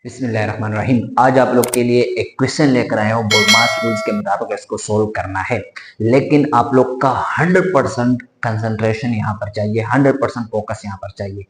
बिस्मिल्लाहिर्रहमानिर्रहीम। आज आप लोग के लिए एक क्वेश्चन लेकर आया हूँ। बोर्डमास रूल्स के मुताबिक इसको सोल्व करना है, लेकिन आप लोग का 100% कंसंट्रेशन यहाँ पर चाहिए, 100% फोकस यहाँ पर चाहिए।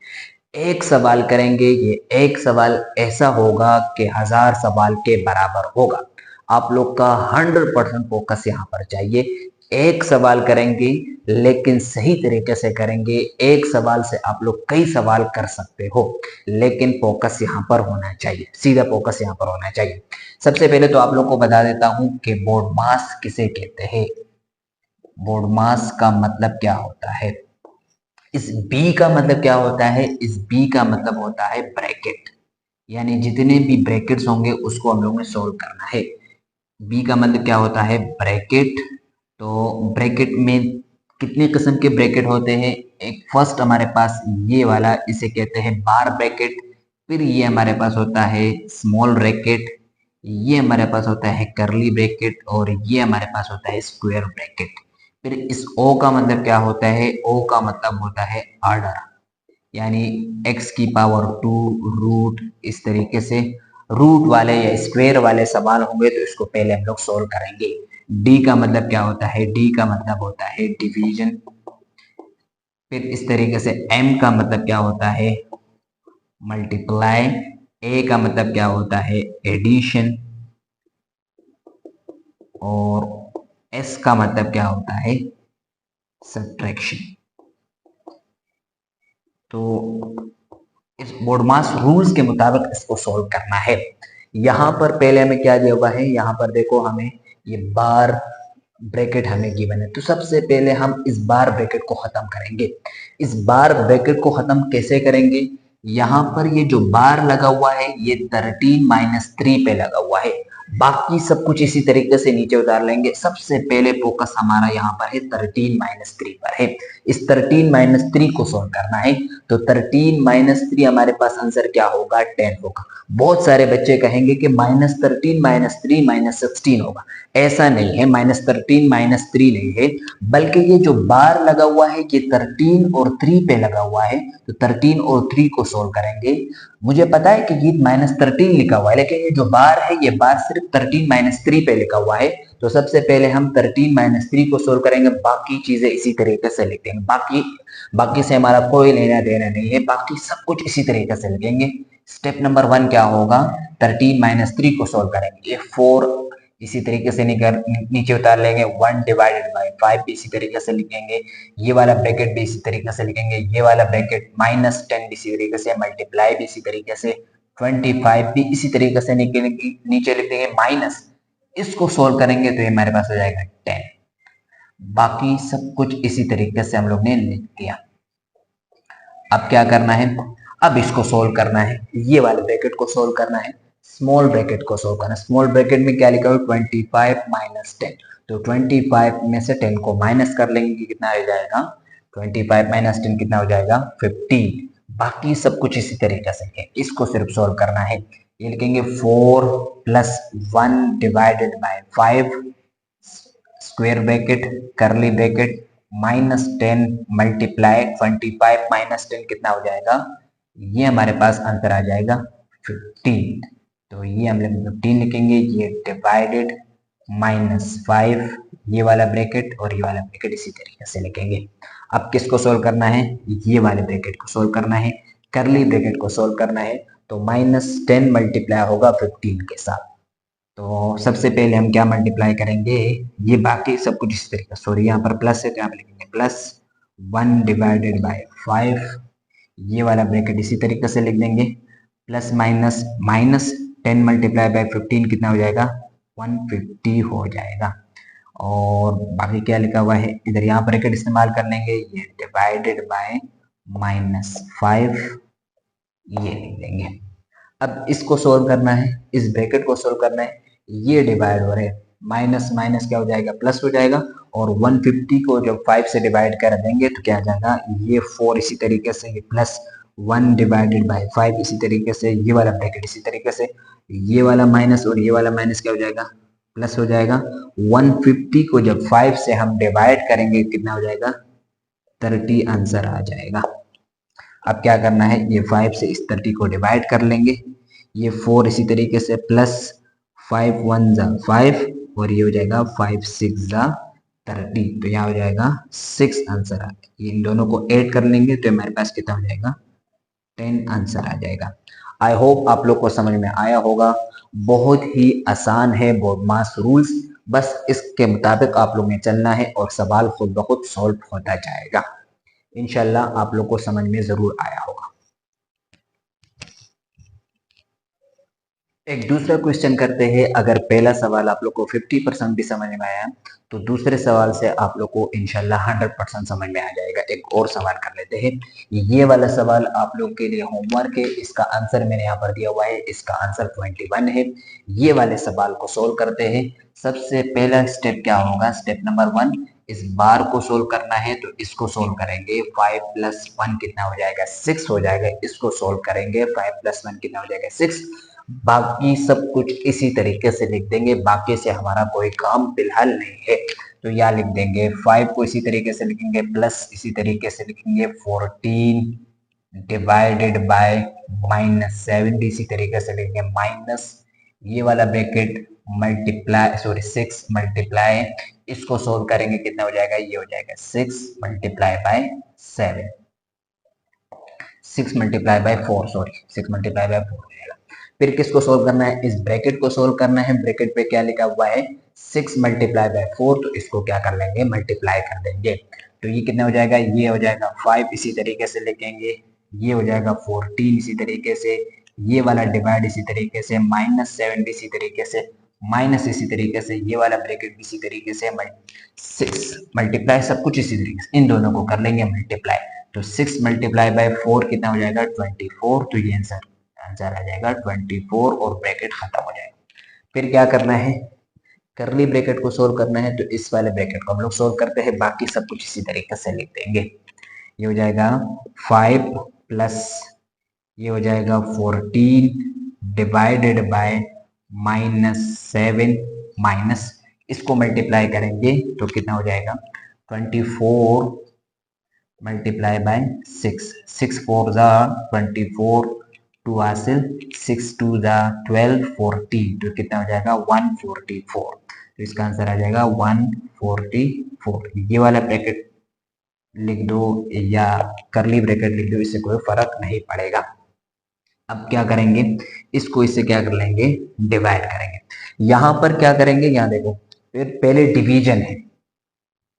एक सवाल करेंगे, ये एक सवाल ऐसा होगा कि 1000 सवाल के बराबर होगा। आप लोग का 100% फोकस यहाँ पर चाहिए। एक सवाल करेंगे लेकिन सही तरीके से करेंगे। एक सवाल से आप लोग कई सवाल कर सकते हो, लेकिन फोकस यहाँ पर होना चाहिए, सीधा फोकस यहाँ पर होना चाहिए। सबसे पहले तो आप लोग को बता देता हूँ कि बोर्ड मास किसे कहते हैं। बोर्ड मास का मतलब क्या होता है, इस बी का मतलब क्या होता है, इस बी का मतलब होता है ब्रैकेट, यानी जितने भी ब्रैकेट्स होंगे उसको हम लोग ने सोल्व करना है। बी का मतलब क्या होता है, ब्रैकेट। तो ब्रैकेट में कितने किस्म के ब्रैकेट होते हैं। एक फर्स्ट हमारे पास ये वाला, इसे कहते हैं बार ब्रैकेट। फिर ये हमारे पास होता है स्मॉल ब्रैकेट, ये हमारे पास होता है कर्ली ब्रैकेट, और ये हमारे पास होता है स्क्वायर ब्रैकेट। फिर इस ओ का मतलब क्या होता है, ओ का मतलब होता है ऑर्डर, यानी x की पावर 2 रूट, इस तरीके से रूट वाले या स्क्वायर वाले सवाल होंगे तो इसको पहले हम लोग सोल्व करेंगे। डी का मतलब क्या होता है, डी का मतलब होता है डिवीजन। फिर इस तरीके से m का मतलब क्या होता है, मल्टीप्लाई। ए का मतलब क्या होता है, एडिशन। और एस का मतलब क्या होता है, सब्ट्रैक्शन। तो इस बोर्डमास रूल्स के मुताबिक इसको सोल्व करना है। यहाँ पर पहले हमें क्या दिया हुआ है, यहाँ पर देखो हमें ये बार ब्रैकेट हमें गिवन है। तो सबसे पहले हम इस बार ब्रैकेट को खत्म करेंगे। इस बार ब्रैकेट को खत्म कैसे करेंगे, यहाँ पर ये जो बार लगा हुआ है ये 13-3 पे लगा हुआ है। बाकी सब कुछ इसी तरीके से नीचे उतार लेंगे। सबसे पहले फोकस हमारा यहाँ पर है 13-3 पर है। इस 13-3 को सॉल्व करना है। तो 13-3 हमारे पास आंसर क्या होगा, 10 होगा। बहुत सारे बच्चे कहेंगे कि -13 -3 -16 होगा। ऐसा नहीं है, -13 -3 नहीं है, बल्कि ये जो बार लगा हुआ है ये 13 और 3 पे लगा हुआ है। तो 13 और 3 को सोल्व करेंगे। मुझे पता है कि ये -13 लिखा हुआ है, लेकिन ये जो बार है ये बार सिर्फ 13-3 पे लिखा हुआ है। तो सबसे पहले हम 13-3 को सोल्व करेंगे, बाकी चीजें इसी तरीके से लिखेंगे। बाकी से हमारा कोई लेना देना नहीं है, बाकी सब कुछ इसी तरीके से लिखेंगे। स्टेप नंबर 1 क्या होगा, 13-3 को सोल्व करेंगे। ये 4 इसी तरीके से नीचे उतार लेंगे। 1/5 भी इसी तरीके से लिखेंगे। ये वाला ब्रैकेट भी इसी तरीके से लिखेंगे। ये वाला ब्रैकेट -10 भी इसी तरीके से, मल्टीप्लाई भी इसी तरीके से, 25 भी इसी तरीके से नीचे लिख देंगे माइनस। इसको सोल्व करेंगे तो ये हमारे पास हो जाएगा 10। बाकी सब कुछ इसी तरीके से हम लोग ने लिख दिया। अब क्या करना है, अब इसको सोल्व करना है, ये वाले ब्रैकेट को सोल्व करना है, स्मॉल ब्रैकेट को सोल्व करना है। स्मॉल ब्रैकेट में क्या लिखा हुआ, 25 - 10। तो 25 में से 10 को माइनस कर लेंगे, कितना हो जाएगा, 25 - 10 कितना हो जाएगा, 15। बाकी सब कुछ इसी तरीके से है, इसको सिर्फ सोल्व करना है। ये लिखेंगे 4 + 1/5 square bracket curly bracket -10 multiply 25 - 10 कितना हो जाएगा, ये हमारे पास आंसर आ जाएगा 15। तो ये हम लोग 15 लिखेंगे। ये डिवाइडेड -5, ये वाला ब्रैकेट और ये वाला ब्रैकेट इसी तरीके से लिखेंगे। अब किसको सोल्व करना है, ये वाले ब्रैकेट को सोल्व करना है, कर्ली ब्रैकेट को सोल्व करना है। तो -10 मल्टीप्लाई होगा 15 के साथ। तो सबसे पहले हम क्या मल्टीप्लाई करेंगे, ये बाकी सब कुछ इस तरीके, सॉरी यहाँ पर प्लस है तो यहाँ पर लिखेंगे +1/5। ये वाला ब्रैकेट इसी तरीके से लिख देंगे। प्लस माइनस -10 × 15 कितना हो जाएगा, 150 हो जाएगा। और बाकी क्या लिखा हुआ है इधर, यहाँ ब्रैकेट इस्तेमाल कर लेंगे, ये डिवाइडेड बाय -5 ये लिख देंगे। अब इसको सोल्व करना है, इस ब्रैकेट को सोल्व करना है। ये डिवाइड हो रहे हैं, माइनस माइनस क्या हो जाएगा, प्लस हो जाएगा। और 150 को जब 5 से डिवाइड कर देंगे तो क्या आ जाएगा, ये 4 इसी तरीके से, ये +1/5 इसी तरीके से, ये वाला ब्रैकेट इसी तरीके से, ये वाला माइनस और ये वाला माइनस क्या हो जाएगा, प्लस हो जाएगा। 150 को जब 5 से हम डिवाइड करेंगे कितना हो जाएगा, 30 आंसर आ जाएगा। अब क्या करना है, ये 5 से इस 30 को डिवाइड कर लेंगे। ये 4 इसी तरीके से प्लस 5 1 जा 5 और ये हो जाएगा 5 6 जा 30, तो यहाँ हो जाएगा 6 आंसर आ गया। इन दोनों को ऐड कर लेंगे तो हमारे पास कितना हो जाएगा 10 आंसर आ जाएगा। आई होप आप लोग को समझ में आया होगा। बहुत ही आसान है बोर्डमास रूल्स, बस इसके मुताबिक आप लोग ने चलना है और सवाल खुद ब खुद सॉल्व होता जाएगा। इंशाल्लाह आप लोग को समझ में जरूर आया होगा। एक दूसरा क्वेश्चन करते हैं। अगर पहला सवाल आप लोग को 50% भी समझ में आया तो दूसरे सवाल से आप लोग को इंशाल्लाह 100% समझ में आ जाएगा। एक और सवाल कर लेते हैं। ये वाला सवाल आप लोग के लिए होमवर्क है, इसका आंसर मैंने यहाँ पर दिया हुआ है, इसका आंसर 21 है। ये वाले सवाल को सोल्व करते हैं। सबसे पहला स्टेप क्या होगा, स्टेप नंबर 1, इस बार को सोल्व करना है तो इसको सोल्व करेंगे। 5 + 1 कितना हो जाएगा 6 हो जाएगा। इसको सोल्व करेंगे 5 + 1 कितना हो जाएगा 6। बाकी सब कुछ इसी तरीके से लिख देंगे, बाकी से हमारा कोई काम फिलहाल नहीं है। तो यहाँ लिख देंगे 5 को इसी तरीके से लिखेंगे, प्लस इसी तरीके से लिखेंगे 14 डिवाइडेड बाय -7 इसी तरीके से लिखेंगे, माइनस ये वाला ब्रैकेट मल्टीप्लाई 6 मल्टीप्लाई, इसको सोल्व करेंगे कितना हो जाएगा, ये हो जाएगा 6 multiply by 7, 6 multiply by 4 sorry 6 multiply by 4 हो जाएगा। फिर किसको सोल्व करना है, इस ब्रैकेट को सोल्व करना है। ब्रैकेट पे क्या लिखा हुआ है 6 मल्टीप्लाई बाय 4, तो इसको क्या कर लेंगे मल्टीप्लाई कर देंगे। तो ये कितना हो जाएगा, ये हो जाएगा 5 इसी तरीके से लिखेंगे, ये हो जाएगा 14 इसी तरीके से, ये वाला डिवाइड इसी तरीके से, -7 इसी तरीके से, माइनस इसी तरीके से, ये वाला ब्रैकेट इसी तरीके से, 6 मल्टीप्लाई सब कुछ इसी तरीके से, इन दोनों को कर लेंगे मल्टीप्लाई। तो 6 मल्टीप्लाई बाय 4 कितना हो जाएगा 24, तो ये आंसर आ जाएगा 24 और ब्रैकेट खत्म हो जाएगा। फिर क्या करना है, करली ब्रैकेट को सोल्व करना है। तो इस वाले ब्रैकेट को हम लोग सोल्व करते हैं, बाकी सब कुछ इसी तरीके से लिख देंगे। ये हो जाएगा 5 प्लस ये हो जाएगा 14 डिवाइडेड बाय -7 माइनस इसको मल्टीप्लाई करेंगे तो कितना हो जाएगा 24 मल्टीप्लाई बाय 6, 6 4 जा 24, 2 हासिल 6 2 जा 12 14, तो कितना हो जाएगा 144। तो इसका आंसर आ जाएगा 144। ये वाला ब्रैकेट लिख दो या करली ब्रैकेट लिख दो, इससे कोई फर्क नहीं पड़ेगा। अब क्या करेंगे, इसको इससे क्या कर लेंगे डिवाइड करेंगे। यहां पर क्या करेंगे, यहाँ देखो फिर पहले डिवीजन है,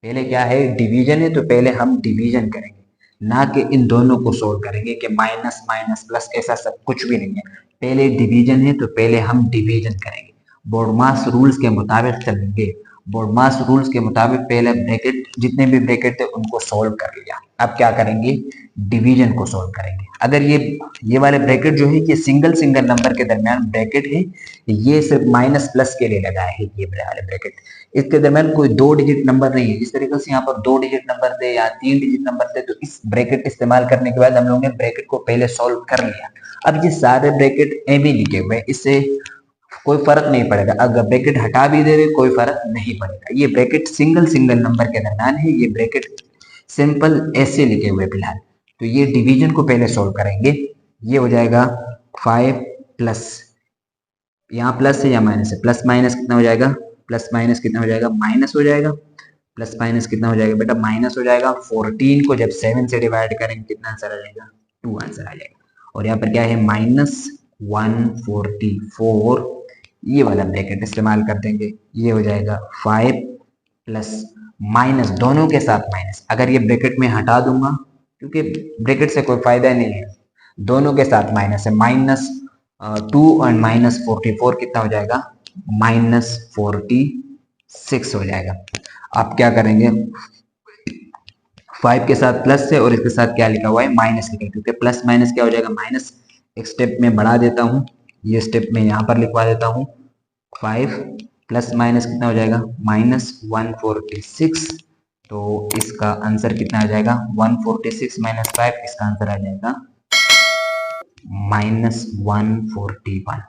पहले क्या है डिवीजन है, तो पहले हम डिवीजन करेंगे, ना कि इन दोनों को सोल्व करेंगे कि माइनस माइनस प्लस ऐसा सब कुछ भी नहीं है। पहले डिवीजन है तो पहले हम डिवीजन करेंगे, बोर्डमास रूल्स के मुताबिक चलेंगे। बोर्डमास रूल्स के मुताबिक पहले ब्रैकेट जितने भी ब्रैकेट थे उनको सोल्व कर लिया। अब क्या करेंगे डिवीजन को सोल्व करेंगे। अगर ये वाले ब्रैकेट जो है ये सिंगल सिंगल नंबर के दरमियान ब्रैकेट है, ये सिर्फ माइनस प्लस के लिए लगाया है ये वाले ब्रैकेट, इसके दरमियान कोई 2 डिजिट नंबर नहीं है। जिस तरीके से यहाँ पर 2 डिजिट नंबर थे या 3 डिजिट नंबर थे, तो इस ब्रैकेट इस्तेमाल करने के बाद हम लोगों ने ब्रैकेट को पहले सॉल्व कर लिया। अब ये सारे ब्रैकेट ए भी लिखे हुए, इससे कोई फर्क नहीं पड़ेगा। अगर ब्रैकेट हटा भी दे रहे कोई फर्क नहीं पड़ेगा। ये ब्रैकेट सिंगल सिंगल नंबर के दरमियान है, ये ब्रैकेट सिंपल ऐसे लिखे हुए फिलहाल। तो ये डिवीजन को पहले सोल्व करेंगे। ये हो जाएगा 5 प्लस यहाँ प्लस है या माइनस है, प्लस माइनस कितना हो जाएगा, प्लस माइनस कितना हो जाएगा माइनस हो जाएगा, प्लस माइनस कितना हो जाएगा बेटा माइनस हो जाएगा। 14 को जब 7 से डिवाइड करेंगे कितना आंसर आ जाएगा 2 आंसर आ जाएगा। और यहाँ पर क्या है -144, ये वाला ब्रैकेट इस्तेमाल कर देंगे। ये हो जाएगा 5 प्लस माइनस दोनों के साथ माइनस, अगर ये ब्रैकेट में हटा दूंगा क्योंकि ब्रैकेट से कोई फायदा नहीं है, दोनों के साथ माइनस है, -2 और -44 कितना हो जाएगा -46 हो जाएगा। आप क्या करेंगे 5 के साथ प्लस है और इसके साथ क्या लिखा हुआ है माइनस लिखा है, क्योंकि प्लस माइनस क्या हो जाएगा माइनस। एक स्टेप में बढ़ा देता हूँ, ये स्टेप में यहाँ पर लिखवा देता हूँ। 5 प्लस माइनस कितना हो जाएगा -146, तो इसका आंसर कितना आ जाएगा 146 - 5, इसका आंसर आ जाएगा -141।